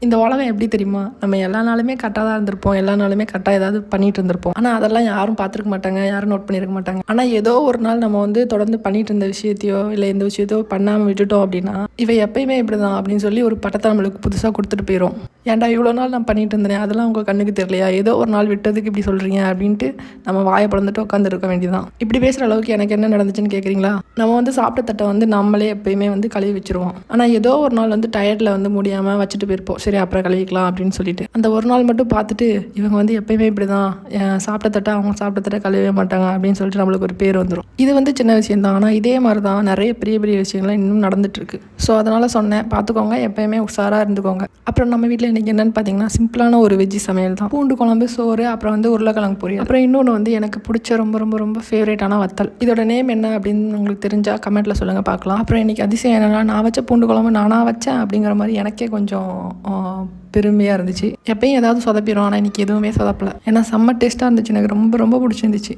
இந்த உலகம் எப்படி தெரியுமா? நம்ம எல்லா நாளுமே கரெக்டாக தான் இருந்திருப்போம். எல்லா நாளுமே கரெக்டாக ஏதாவது பண்ணிட்டு இருந்திருப்போம். ஆனால் அதெல்லாம் யாரும் பார்த்துருக்க மாட்டாங்க, யாரும் நோட் பண்ணியிருக்க மாட்டாங்க. ஆனால் ஏதோ ஒரு நாள் நம்ம வந்து தொடர்ந்து பண்ணிட்டு இருந்த விஷயத்தையோ இல்லை எந்த விஷயத்தையோ பண்ணாமல் விட்டுட்டோம் அப்படின்னா, இவ எப்பயுமே இப்படி தான் அப்படின்னு சொல்லி ஒரு பட்டத்தை நம்மளுக்கு புதுசாக கொடுத்துட்டு போயிடும். ஏன்டா இவ்வளோ நாள் நான் பண்ணிட்டு இருந்தேன், அதெல்லாம் உங்கள் கண்ணுக்கு தெரியலையா? ஏதோ ஒரு நாள் விட்டதுக்கு இப்படி சொல்கிறீங்க அப்படின்ட்டு நம்ம வாயை பிளந்துட்டு உட்காந்துருக்க வேண்டியதான். இப்படி பேசுகிற அளவுக்கு எனக்கு என்ன நடந்துச்சுன்னு கேட்குறீங்களா? நம்ம வந்து சாப்பிட்ட தட்டை வந்து நம்மளே எப்பயுமே வந்து கழுவி வச்சுருவோம். ஆனால் ஏதோ ஒரு நாள் வந்து டயர்டில் வந்து முடியாமல் வச்சுட்டு போயிருப்போம். சரி அப்புறம் கழுவிக்கலாம் அப்படின்னு சொல்லிட்டு அந்த ஒரு நாள் மட்டும் பார்த்துட்டு இவங்க வந்து எப்பயுமே இப்படி தான் சாப்பிட்ட தட்டை அவங்க சாப்பிட்ட தட்டை கழுவவே மாட்டாங்க அப்படின்னு சொல்லிட்டு நம்மளுக்கு ஒரு பேர் வந்துடும். இது வந்து சின்ன விஷயம் தான். ஆனால் இதே மாதிரி தான் நிறைய பெரிய பெரிய விஷயங்கள்லாம் இன்னும் நடந்துட்டு இருக்கு. ஸோ அதனால் சொன்னேன், பார்த்துக்கோங்க, எப்பயுமே உஷாராக இருந்துக்கோங்க. அப்புறம் நம்ம வீட்டில் இன்றைக்கி என்னென்னு பார்த்தீங்கன்னா சிம்பிளான ஒரு வெஜ்ஜி சமையல் தான். பூண்டு குழம்பு, சோறு, அப்புறம் வந்து உருளைக்கிழங்கு பொரியல், அப்புறம் இன்னொன்று வந்து எனக்கு பிடிச்ச ரொம்ப ரொம்ப ரொம்ப ஃபேவரேட்டான வத்தல். இதோட நேம் என்ன அப்படின்னு உங்களுக்கு தெரிஞ்சால் கமெண்ட்டில் சொல்லுங்கள், பார்க்கலாம். அப்புறம் இன்றைக்கி அதிசயம் என்னென்னா, நான் வச்ச பூண்டு குழம்பு நானாக வச்சேன் அப்படிங்கிற மாதிரி எனக்கே கொஞ்சம் பெருமையாக இருந்துச்சு. எப்பயும் ஏதாவது சொதப்பிடும், ஆனால் இன்றைக்கி எதுவுமே சொதப்பலை. ஏன்னா செம்ம டேஸ்ட்டாக இருந்துச்சு, எனக்கு ரொம்ப ரொம்ப பிடிச்சிருந்துச்சு.